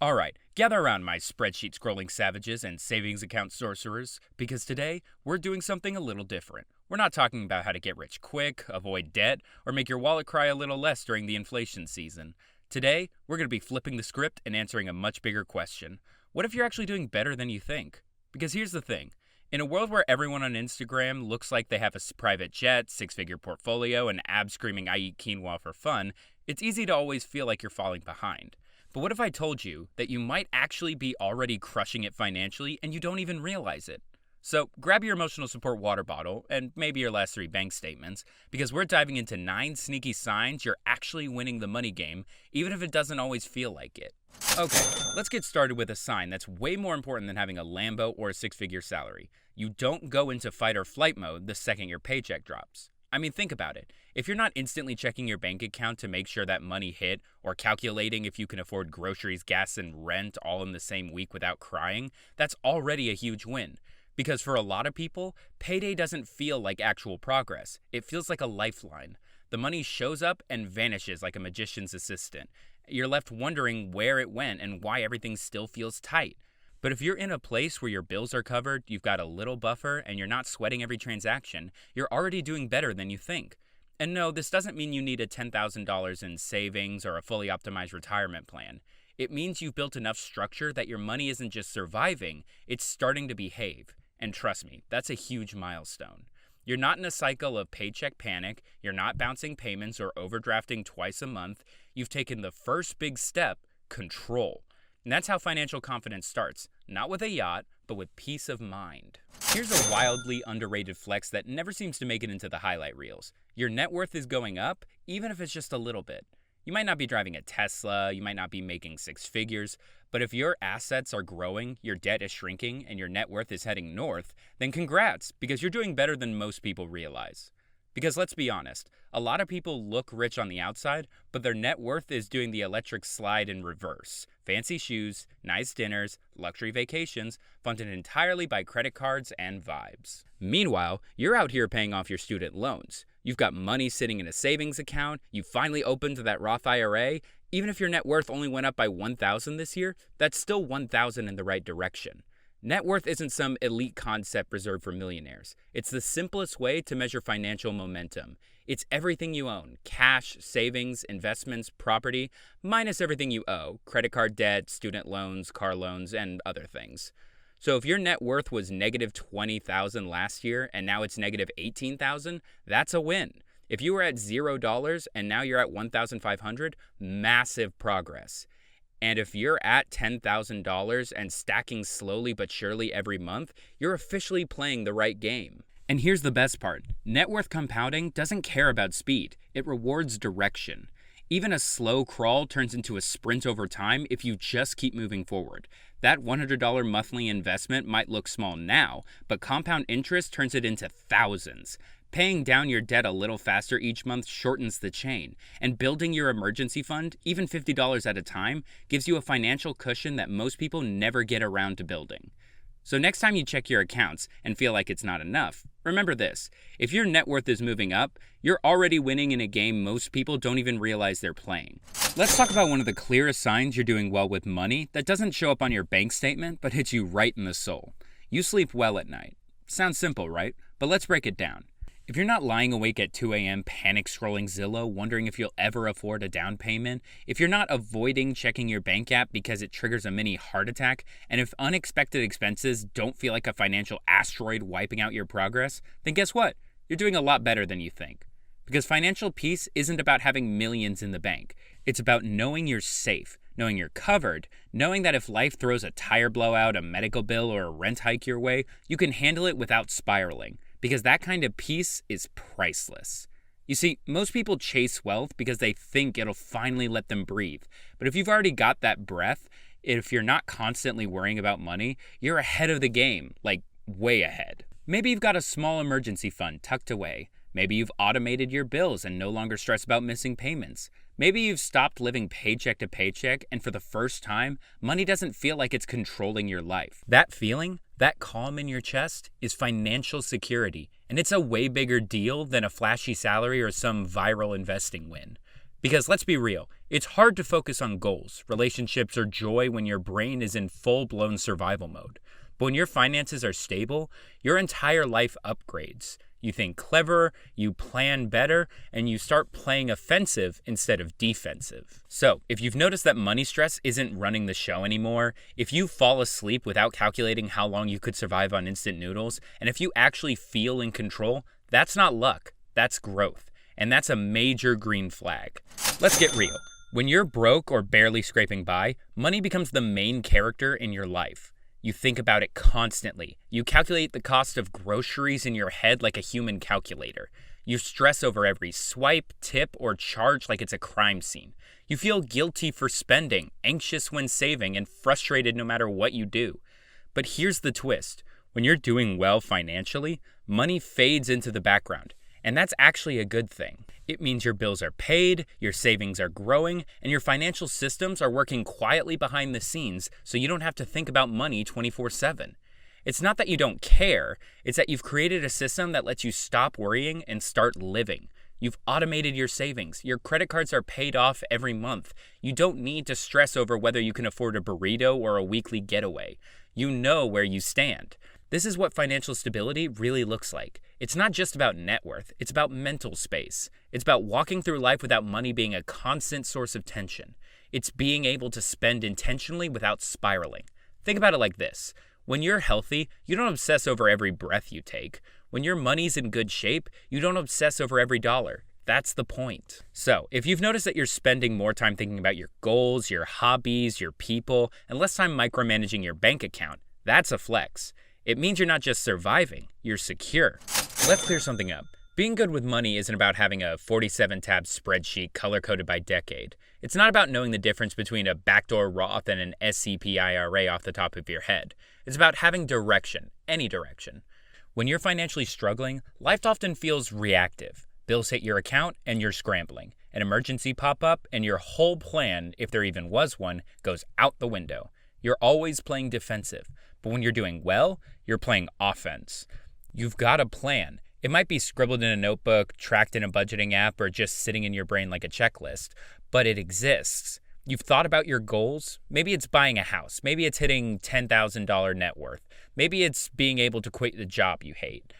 Alright, gather around my spreadsheet scrolling savages and savings account sorcerers, because today we're doing something a little different. We're not talking about how to get rich quick, avoid debt, or make your wallet cry a little less during the inflation season. Today, we're going to be flipping the script and answering a much bigger question. What if you're actually doing better than you think? Because here's the thing. In a world where everyone on Instagram looks like they have a private jet, six-figure portfolio, and abs screaming I eat quinoa for fun, it's easy to always feel like you're falling behind. But what if I told you that you might actually be already crushing it financially and you don't even realize it? So grab your emotional support water bottle and maybe your last 3 bank statements, because we're diving into 9 sneaky signs you're actually winning the money game, even if it doesn't always feel like it. Okay, let's get started with a sign that's way more important than having a Lambo or a 6-figure salary. You don't go into fight or flight mode the second your paycheck drops. I mean, think about it. If you're not instantly checking your bank account to make sure that money hit, or calculating if you can afford groceries, gas, and rent all in the same week without crying, that's already a huge win. Because for a lot of people, payday doesn't feel like actual progress. It feels like a lifeline. The money shows up and vanishes like a magician's assistant. You're left wondering where it went and why everything still feels tight. But if you're in a place where your bills are covered, you've got a little buffer, and you're not sweating every transaction, you're already doing better than you think. And no, this doesn't mean you need a $10,000 in savings or a fully optimized retirement plan. It means you've built enough structure that your money isn't just surviving, it's starting to behave. And trust me, that's a huge milestone. You're not in a cycle of paycheck panic, you're not bouncing payments or overdrafting twice a month. You've taken the first big step, control. And that's how financial confidence starts, not with a yacht, but with peace of mind. Here's a wildly underrated flex that never seems to make it into the highlight reels. Your net worth is going up, even if it's just a little bit. You might not be driving a Tesla, you might not be making 6 figures, but if your assets are growing, your debt is shrinking, and your net worth is heading north, then congrats, because you're doing better than most people realize. Because let's be honest, a lot of people look rich on the outside, but their net worth is doing the electric slide in reverse. Fancy shoes, nice dinners, luxury vacations, funded entirely by credit cards and vibes. Meanwhile, you're out here paying off your student loans. You've got money sitting in a savings account, you finally opened that Roth IRA. Even if your net worth only went up by $1,000 this year, that's still $1,000 in the right direction. Net worth isn't some elite concept reserved for millionaires. It's the simplest way to measure financial momentum. It's everything you own: cash, savings, investments, property, minus everything you owe: credit card debt, student loans, car loans, and other things. So if your net worth was negative $20,000 last year and now it's negative $18,000, that's a win. If you were at $0 and now you're at $1,500, massive progress. And if you're at $10,000 and stacking slowly but surely every month, you're officially playing the right game. And here's the best part. Net worth compounding doesn't care about speed. It rewards direction. Even a slow crawl turns into a sprint over time if you just keep moving forward. That $100 monthly investment might look small now, but compound interest turns it into thousands. Paying down your debt a little faster each month shortens the chain, and building your emergency fund, even $50 at a time, gives you a financial cushion that most people never get around to building. So next time you check your accounts and feel like it's not enough, remember this: if your net worth is moving up, you're already winning in a game most people don't even realize they're playing. Let's talk about one of the clearest signs you're doing well with money that doesn't show up on your bank statement but hits you right in the soul. You sleep well at night. Sounds simple, right? But let's break it down. If you're not lying awake at 2 a.m. panic scrolling Zillow, wondering if you'll ever afford a down payment, if you're not avoiding checking your bank app because it triggers a mini heart attack, and if unexpected expenses don't feel like a financial asteroid wiping out your progress, then guess what? You're doing a lot better than you think. Because financial peace isn't about having millions in the bank. It's about knowing you're safe, knowing you're covered, knowing that if life throws a tire blowout, a medical bill, or a rent hike your way, you can handle it without spiraling. Because that kind of peace is priceless. You see, most people chase wealth because they think it'll finally let them breathe. But if you've already got that breath, if you're not constantly worrying about money, you're ahead of the game, like way ahead. Maybe you've got a small emergency fund tucked away. Maybe you've automated your bills and no longer stress about missing payments. Maybe you've stopped living paycheck to paycheck, and for the first time, money doesn't feel like it's controlling your life. That feeling, that calm in your chest, is financial security, and it's a way bigger deal than a flashy salary or some viral investing win. Because let's be real, it's hard to focus on goals, relationships, or joy when your brain is in full-blown survival mode. But when your finances are stable, your entire life upgrades. You think cleverer, you plan better, and you start playing offensive instead of defensive. So, if you've noticed that money stress isn't running the show anymore, if you fall asleep without calculating how long you could survive on instant noodles, and if you actually feel in control, that's not luck, that's growth. And that's a major green flag. Let's get real. When you're broke or barely scraping by, money becomes the main character in your life. You think about it constantly. You calculate the cost of groceries in your head like a human calculator. You stress over every swipe, tip, or charge like it's a crime scene. You feel guilty for spending, anxious when saving, and frustrated no matter what you do. But here's the twist. When you're doing well financially, money fades into the background. And that's actually a good thing. It means your bills are paid, your savings are growing, and your financial systems are working quietly behind the scenes so you don't have to think about money 24/7. It's not that you don't care, it's that you've created a system that lets you stop worrying and start living. You've automated your savings. Your credit cards are paid off every month. You don't need to stress over whether you can afford a burrito or a weekly getaway. You know where you stand. This is what financial stability really looks like. It's not just about net worth, it's about mental space. It's about walking through life without money being a constant source of tension. It's being able to spend intentionally without spiraling. Think about it like this. When you're healthy, you don't obsess over every breath you take. When your money's in good shape, you don't obsess over every dollar. That's the point. So, if you've noticed that you're spending more time thinking about your goals, your hobbies, your people, and less time micromanaging your bank account, that's a flex. It means you're not just surviving, you're secure. Let's clear something up. Being good with money isn't about having a 47-tab spreadsheet color-coded by decade. It's not about knowing the difference between a backdoor Roth and an SEP IRA off the top of your head. It's about having direction, any direction. When you're financially struggling, life often feels reactive. Bills hit your account and you're scrambling. An emergency pop up and your whole plan, if there even was one, goes out the window. You're always playing defensive. But when you're doing well, you're playing offense. You've got a plan. It might be scribbled in a notebook, tracked in a budgeting app, or just sitting in your brain like a checklist, but it exists. You've thought about your goals. Maybe it's buying a house. Maybe it's hitting $10,000 net worth. Maybe it's being able to quit the job you hate.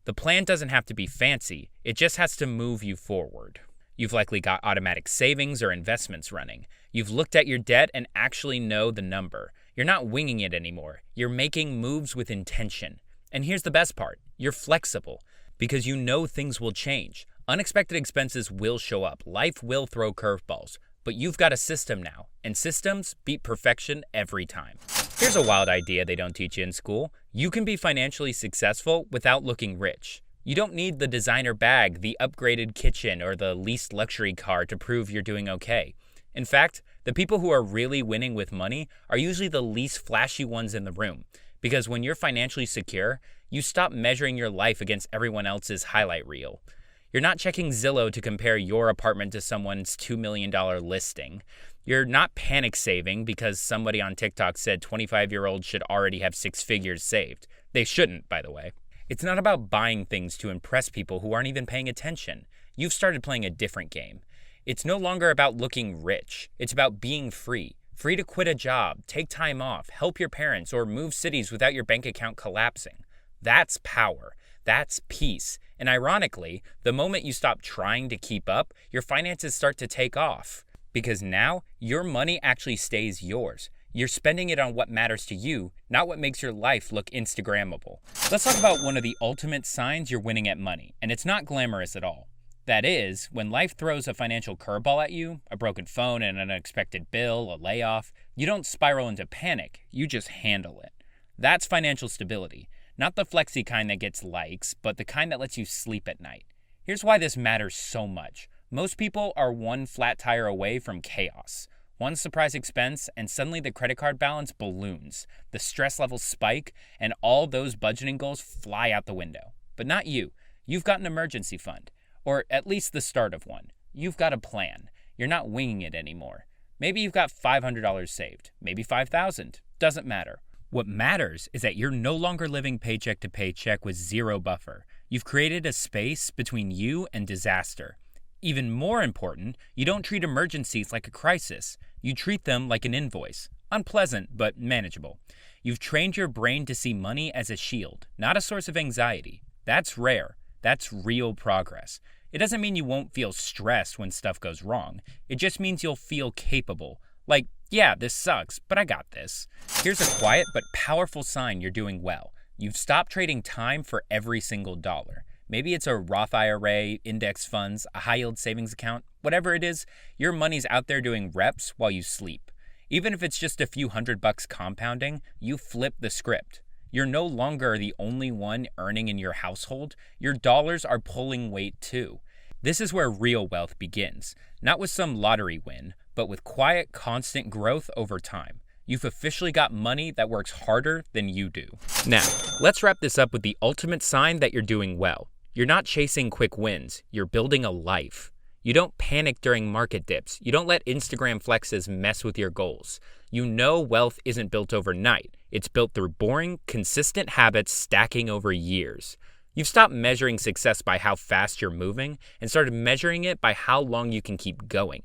The plan doesn't have to be fancy. It just has to move you forward. You've likely got automatic savings or investments running. You've looked at your debt and actually know the number. You're not winging it anymore. You're making moves with intention. And here's the best part. You're flexible because you know things will change. Unexpected expenses will show up. Life will throw curveballs. But you've got a system now, and systems beat perfection every time. Here's a wild idea they don't teach you in school. You can be financially successful without looking rich. You don't need the designer bag, the upgraded kitchen, or the leased luxury car to prove you're doing okay. In fact, the people who are really winning with money are usually the least flashy ones in the room. Because when you're financially secure, you stop measuring your life against everyone else's highlight reel. You're not checking Zillow to compare your apartment to someone's $2 million listing. You're not panic saving because somebody on TikTok said 25-year-olds should already have 6 figures saved. They shouldn't, by the way. It's not about buying things to impress people who aren't even paying attention. You've started playing a different game. It's no longer about looking rich. It's about being free. Free to quit a job, take time off, help your parents, or move cities without your bank account collapsing. That's power. That's peace. And ironically, the moment you stop trying to keep up, your finances start to take off. Because now, your money actually stays yours. You're spending it on what matters to you, not what makes your life look Instagrammable. Let's talk about one of the ultimate signs you're winning at money, and it's not glamorous at all. That is, when life throws a financial curveball at you, a broken phone, an unexpected bill, a layoff, you don't spiral into panic, you just handle it. That's financial stability. Not the flexy kind that gets likes, but the kind that lets you sleep at night. Here's why this matters so much. Most people are one flat tire away from chaos. One surprise expense, and suddenly the credit card balance balloons. The stress levels spike, and all those budgeting goals fly out the window. But not you. You've got an emergency fund, or at least the start of one. You've got a plan. You're not winging it anymore. Maybe you've got $500 saved, maybe $5,000. Doesn't matter. What matters is that you're no longer living paycheck to paycheck with zero buffer. You've created a space between you and disaster. Even more important, you don't treat emergencies like a crisis. You treat them like an invoice. Unpleasant, but manageable. You've trained your brain to see money as a shield, not a source of anxiety. That's rare. That's real progress. It doesn't mean you won't feel stressed when stuff goes wrong. It just means you'll feel capable. Like, yeah, this sucks, but I got this. Here's a quiet but powerful sign you're doing well. You've stopped trading time for every single dollar. Maybe it's a Roth IRA, index funds, a high-yield savings account. Whatever it is, your money's out there doing reps while you sleep. Even if it's just a few $100 compounding, you flip the script. You're no longer the only one earning in your household. Your dollars are pulling weight too. This is where real wealth begins, not with some lottery win, but with quiet, constant growth over time. You've officially got money that works harder than you do. Now, let's wrap this up with the ultimate sign that you're doing well. You're not chasing quick wins, you're building a life. You don't panic during market dips. You don't let Instagram flexes mess with your goals. You know wealth isn't built overnight. It's built through boring, consistent habits stacking over years. You've stopped measuring success by how fast you're moving and started measuring it by how long you can keep going.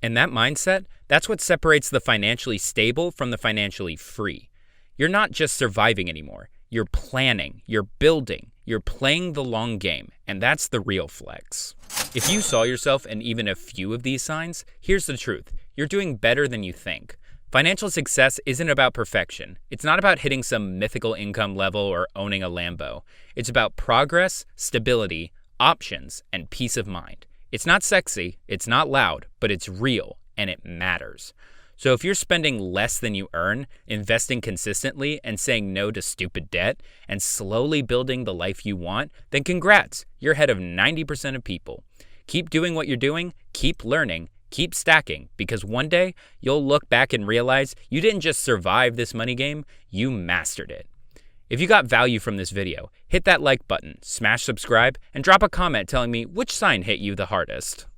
And that mindset, that's what separates the financially stable from the financially free. You're not just surviving anymore. You're planning, you're building, you're playing the long game, and that's the real flex. If you saw yourself in even a few of these signs, here's the truth. You're doing better than you think. Financial success isn't about perfection. It's not about hitting some mythical income level or owning a Lambo. It's about progress, stability, options, and peace of mind. It's not sexy, it's not loud, but it's real, and it matters. So if you're spending less than you earn, investing consistently, and saying no to stupid debt, and slowly building the life you want, then congrats, you're ahead of 90% of people. Keep doing what you're doing, keep learning, keep stacking, because one day you'll look back and realize you didn't just survive this money game, you mastered it. If you got value from this video, hit that like button, smash subscribe, and drop a comment telling me which sign hit you the hardest.